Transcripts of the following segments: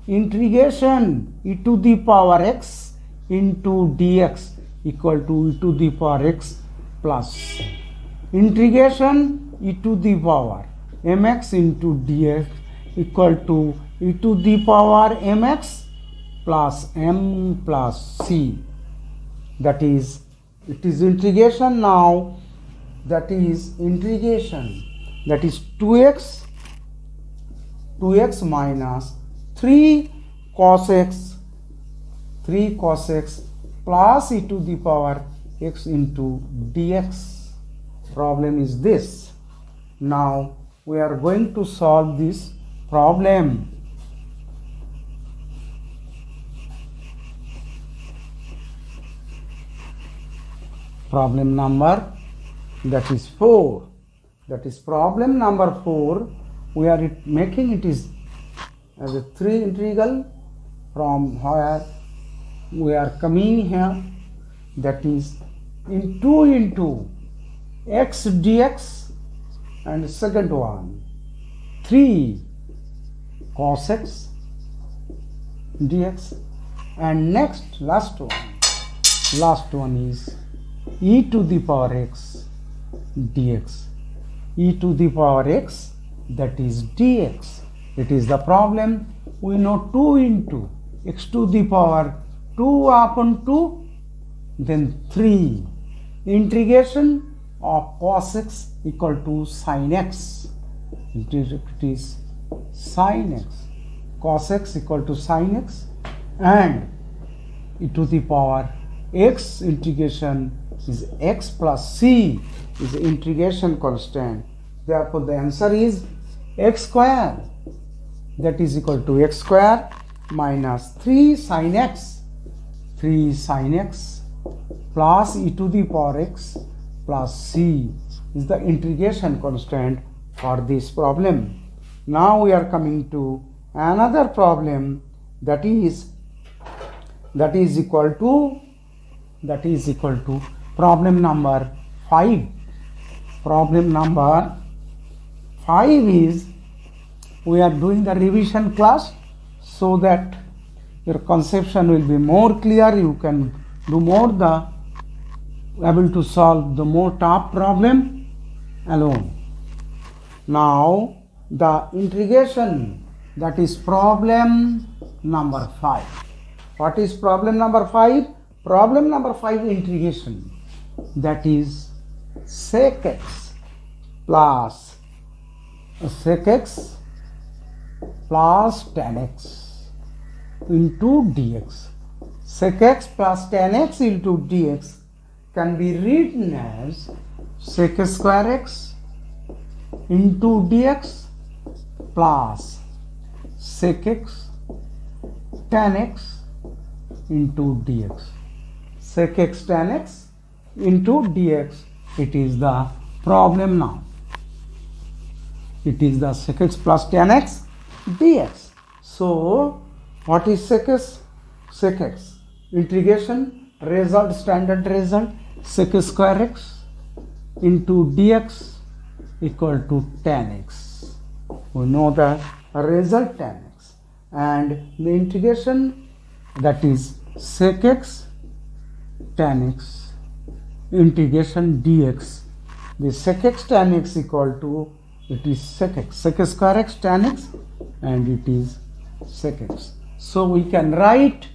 integration e to the power x into dx equal to e to the power x plus integration e to the power mx into dx equal to e to the power mx plus m plus c. That is, it is integration now, that is integration, that is 2x minus 3 cos x plus e to the power x into dx. Problem is this. Now we are going to solve this problem. Problem number, that is 4. That is problem number 4. We are making it is as a 3 integral from where we are coming here, that is in 2 into x dx, and second one 3 cos x dx, and next last one is e to the power x dx, e to the power x, that is dx. It is the problem. We know 2 into x to the power 2 upon 2, then 3 integration of cos x equal to sin x. It is sin x, cos x equal to sin x, and e to the power x integration is x plus c is integration constant. Therefore the answer is x square, that is equal to x square minus 3 sin x plus e to the power x plus c is the integration constant for this problem. Now we are coming to another problem, that is equal to problem number 5. Problem number 5 is, we are doing the revision class so that your conception will be more clear. You can do more able to solve the more top problem alone. Now the integration, that is problem number 5. What is problem number 5? Problem number 5 integration, that is sec x plus tan x into dx. Sec x plus tan x into dx can be written as sec square x into dx plus sec x tan x into dx. Sec x tan x into dx, it is the problem now. It is the sec x plus tan x dx. So what is sec x? Sec x integration result, standard result, sec square x into dx equal to tan x. We know the result tan x, and the integration, that is sec x tan x integration dx. The sec x tan x equal to, it is sec x, sec square x tan x, and it is sec x. So we can write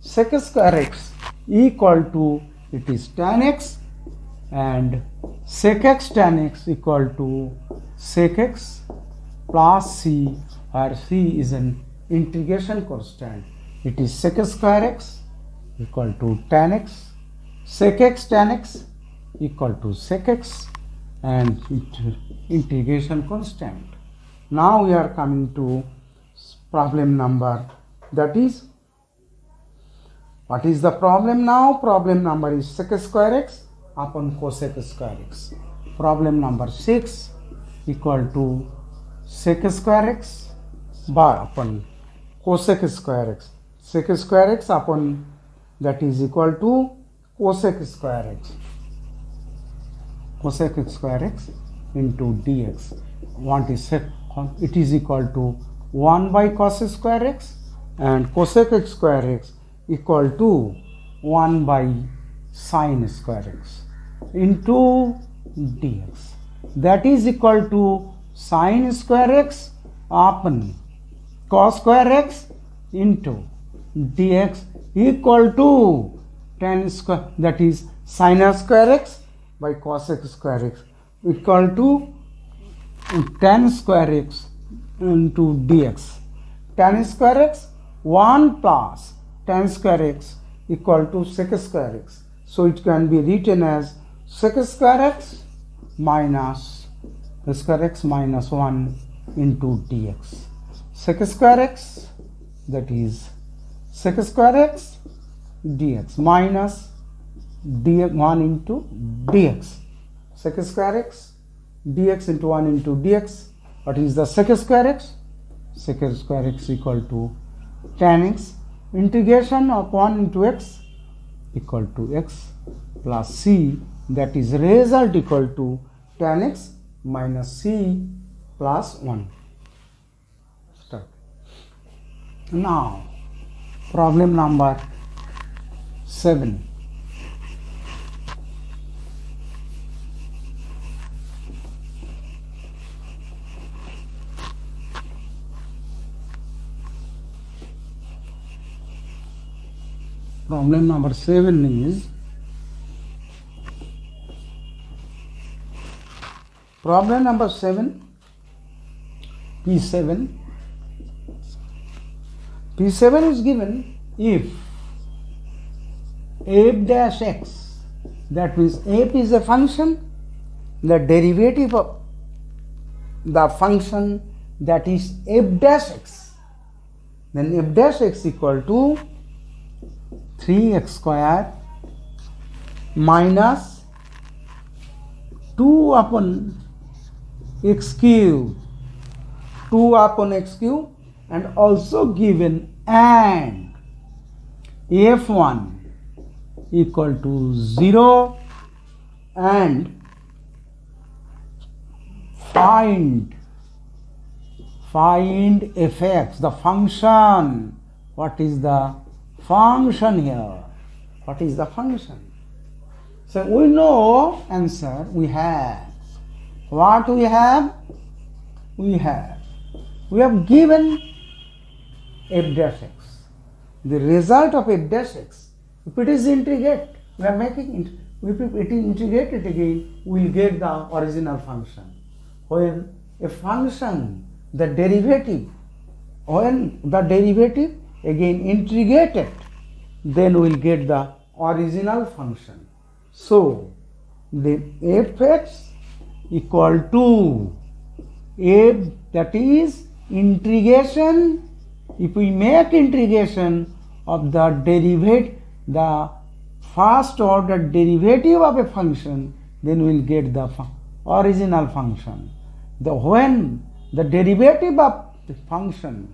sec square x equal to, it is tan x, and sec x tan x equal to sec x plus c, where c is an integration constant. It is sec square x equal to tan x, sec x tan x equal to sec x, and integration constant. Now we are coming to problem number, that is, what is the problem now? Problem number is sec square x upon cosec square x. Problem number 6 equal to sec square x upon cosec square x. Sec square x upon, that is equal to cosec square x. Cosec square x into dx. What is sec? It is equal to 1 by cos square x and cosec x square x equal to 1 by sin square x into dx. That is equal to sin square x upon cos square x into dx equal to tan square, that is sin square x by cos x square x equal to tan square x into dx. Tan square x 1 plus tan square x equal to sec square x. So it can be written as sec square x minus square x minus 1 into dx. Sec square x, that is sec square x dx minus dx 1 into dx. Sec square x dx into 1 into dx. What is the sec square x? Sec square x equal to tan x integration of 1 into x equal to x plus c, that is result equal to tan x minus c plus 1. Start. Now problem number 7. Problem number 7 is problem number 7 P7. P7 is given if f dash x, that means f is a function, the derivative of the function that is f dash x, then f dash x equal to 3x square minus 2 upon x cube, 2 upon x cube, and also given and f1 equal to 0 and find fx, the function. What is the function here? What is the function? So we know answer. We have what we have. We have given f dash x. The result of f dash x, if it is integrate, we are making it. If it is integrated again, we will get the original function. When a function, the derivative, when the derivative again integrated, then we will get the original function. So the fx equal to f, that is integration. If we make integration of the derivative, the first order derivative of a function, then we will get the original function. When the derivative of the function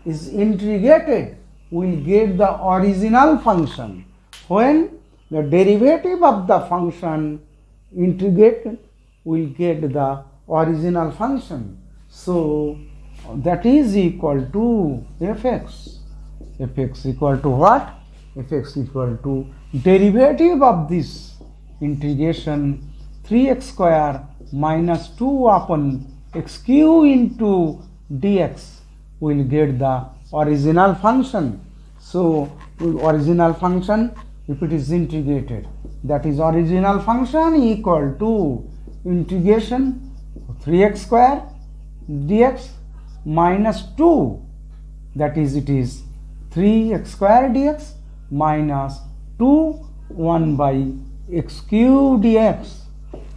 is integrated, we will get the original function. When the derivative of the function integrated, we will get the original function. So that is equal to fx. Fx equal to what? Fx equal to derivative of this integration 3x square minus 2 upon x cube into dx. We will get the original function. So original function, if it is integrated, that is original function equal to integration 3x square dx minus 2, that is it is 3x square dx minus 2 1 by x cube dx,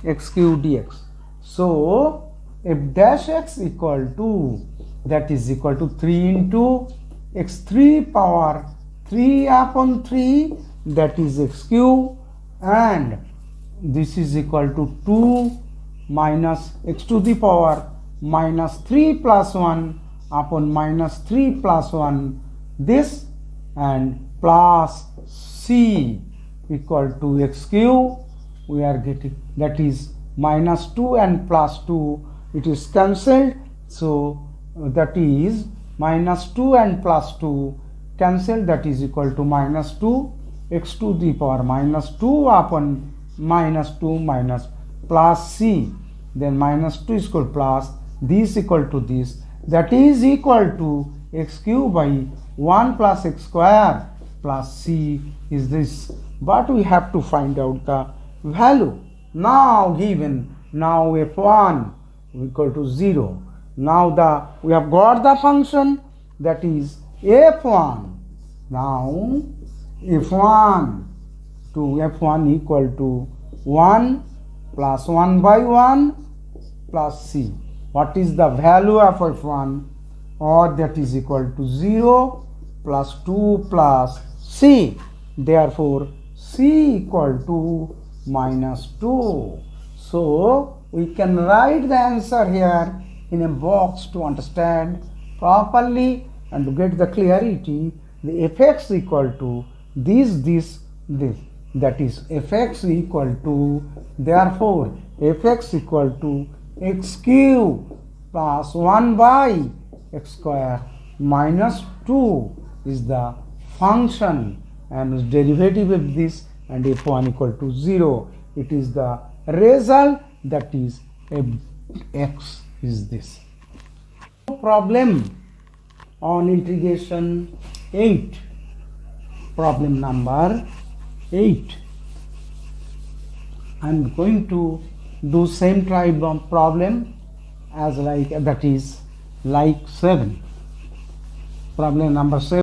x cube dx. So f dash x equal to, that is equal to 3 into x3 power 3 upon 3, that is x cube, and this is equal to 2 minus x to the power minus 3 plus 1 upon minus 3 plus 1, this, and plus c equal to x cube. We are getting, that is minus 2 and plus 2, it is cancelled. So that is minus 2 and plus 2 cancel, that is equal to minus 2 x to the power minus 2 upon minus 2 minus plus c, then minus 2 is equal to plus this equal to this, that is equal to x cube by 1 plus x square plus c is this. But we have to find out the value. Now given, now f1 equal to 0. Now we have got the function, that is f1. Now f1 to f1 equal to 1 plus 1 by 1 plus c. What is the value of f1? Or that is equal to 0 plus 2 plus c. Therefore c equal to minus 2. So we can write the answer here in a box to understand properly and to get the clarity. The fx equal to this, that is fx equal to, therefore fx equal to x cube plus 1 by x square minus 2 is the function, and derivative of this, and f1 equal to 0. It is the result, that is x is this. Problem on integration 8. Problem number 8. I am going to do same type of problem as like, that is like 7. Problem number 7.